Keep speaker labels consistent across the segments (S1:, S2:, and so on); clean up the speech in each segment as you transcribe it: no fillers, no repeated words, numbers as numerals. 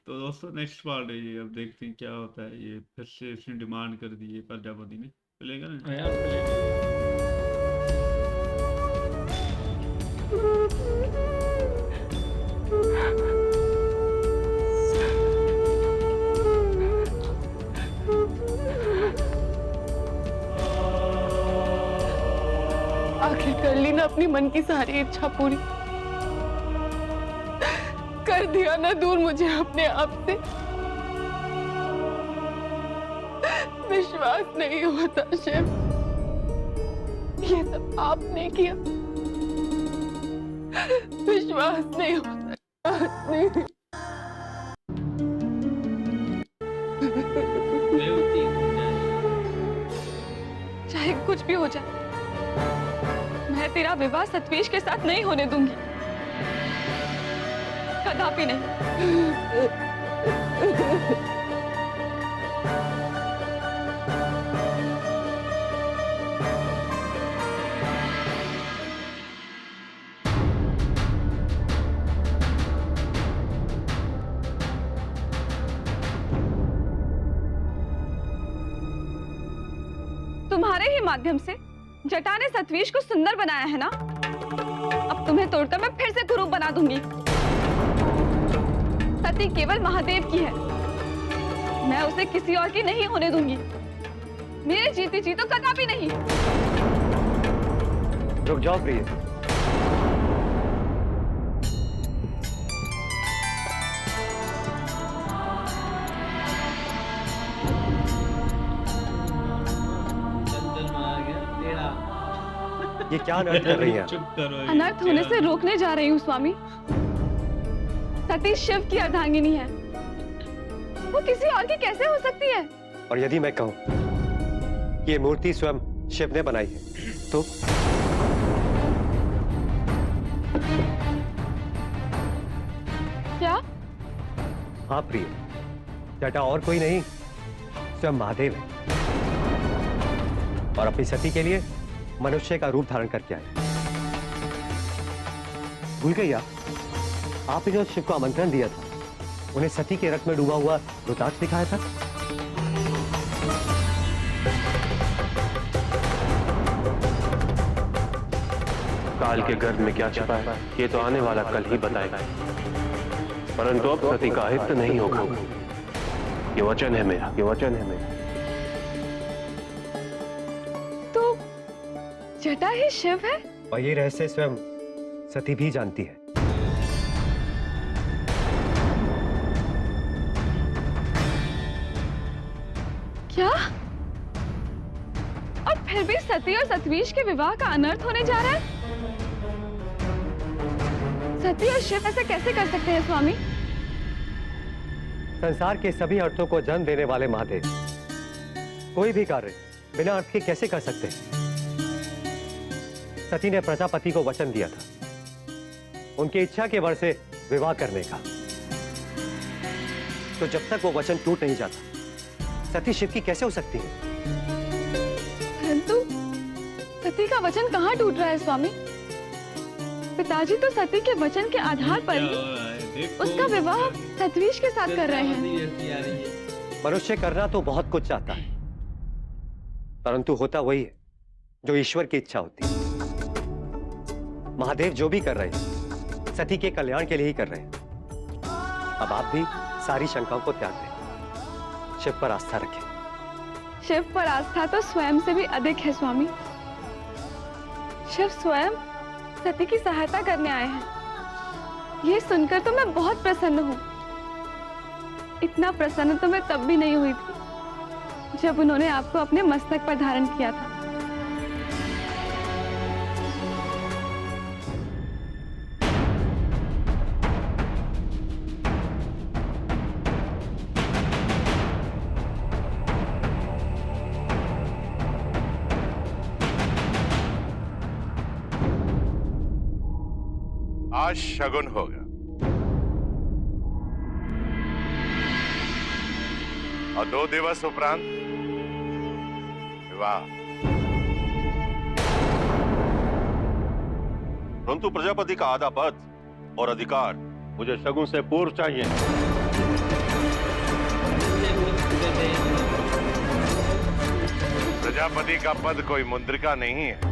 S1: तो दोस्तों next part है ये, अब देखते हैं क्या होता है। ये फिर से इसने डिमांड कर दी है प्रजापति ने, चलेगा ना?
S2: हाँ यार चलेगा।
S3: आखिर कर ली ना अपनी मन की सारी इच्छा पूरी, कर दिया ना दूर मुझे अपने आप से। विश्वास नहीं होता शिव, ये सब आपने किया। विश्वास नहीं होता, नहीं।
S2: बेवती हो जाए।
S3: चाहे कुछ भी हो जाए, मैं तेरा विवाह सतवेश के साथ नहीं होने दूंगी, कदापि नहीं। तुम्हारे ही माध्यम से जटा ने सतवेश को सुंदर बनाया है ना, अब तुम्हें तोड़कर मैं फिर से कुरूप बना दूंगी। सती केवल महादेव की है, मैं उसे किसी और की नहीं होने दूंगी। मेरे जीती जी तो कदापि नहीं।
S4: रुक जाओ प्रिय।
S2: जंगल में आ गया टेढ़ा।
S4: ये क्या अनर्थ कर रही हैं?
S1: चुप करो, ये
S3: अनर्थ होने
S1: क्या-
S3: से रोकने जा रही हूँ स्वामी। सती शिव की अर्धांगिनी है, वो किसी और की कैसे हो सकती है?
S4: और यदि मैं कहूं कि ये मूर्ति स्वयं शिव ने बनाई है तो?
S3: क्या?
S4: हाँ प्रिय, जटा और कोई नहीं, स्वयं महादेव है, और अपनी सती के लिए मनुष्य का रूप धारण करके आए। भूल गई आप? आपने जो शिव को आमंत्रण दिया था, उन्हें सती के रक्त में डूबा हुआ रुद्राक्ष दिखाया था।
S5: काल के गर्भ में क्या छिपा है ये तो आने वाला कल ही बताएगा, परंतु अब सती का अहित नहीं होगा। ये वचन है मेरा, ये वचन है मेरा।
S3: तो जटा ही शिव है?
S4: और ये रहस्य स्वयं सती भी जानती है।
S3: क्या? और फिर भी सती और सतवेश के विवाह का अनर्थ होने जा रहा है? सती और शिव ऐसे कैसे कर सकते हैं स्वामी?
S4: संसार के सभी अर्थों को जन्म देने वाले महादेव कोई भी कार्य बिना अर्थ के कैसे कर सकते हैं? सती ने प्रजापति को वचन दिया था उनकी इच्छा के वर से विवाह करने का, तो जब तक वो वचन टूट नहीं जाता, सती शिव की कैसे हो सकती है?
S3: परंतु सती का वचन कहाँ टूट रहा है स्वामी? पिताजी तो सती के वचन के आधार पर
S1: क्या
S3: ही
S1: हो रहा है? देखो,
S3: उसका विवाह सतवेश के साथ कर रहे हैं।
S2: ऐसी आ रही है।
S4: मनुष्य करना तो बहुत कुछ चाहता है, परंतु होता वही है जो ईश्वर की इच्छा होती है। महादेव जो भी कर रहे हैं सती के कल्याण के लिए ही कर रहे हैं। अब आप भी सारी शंकाओं को त्याग दें, शिव पर आस्था रखें।
S3: शिव पर आस्था तो स्वयं से भी अधिक है स्वामी। शिव स्वयं सती की सहायता करने आए हैं, ये सुनकर तो मैं बहुत प्रसन्न हूँ। इतना प्रसन्न तो मैं तब भी नहीं हुई थी जब उन्होंने आपको अपने मस्तक पर धारण किया था।
S6: आज शगुन होगा और 2 दिवस उपरांत विवाह।
S5: परंतु प्रजापति का आधा पद और अधिकार मुझे शगुन से पूर्व चाहिए।
S6: प्रजापति का पद कोई मुद्रिका नहीं है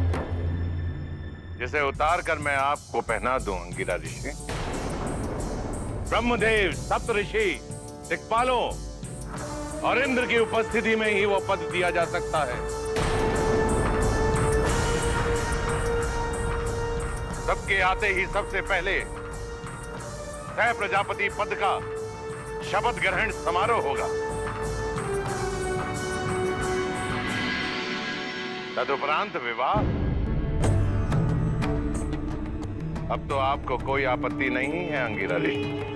S6: जिसे उतार कर मैं आपको पहना दूं अंगिरा ऋषि। ब्रह्मदेव, सप्तऋषि, दिक्पालों और इंद्र की उपस्थिति में ही वो पद दिया जा सकता है। सबके आते ही सबसे पहले सह प्रजापति पद का शपथ ग्रहण समारोह होगा। तदुपरांत विवाह। अब तो आपको कोई आपत्ति नहीं है अंगिरा ऋषि?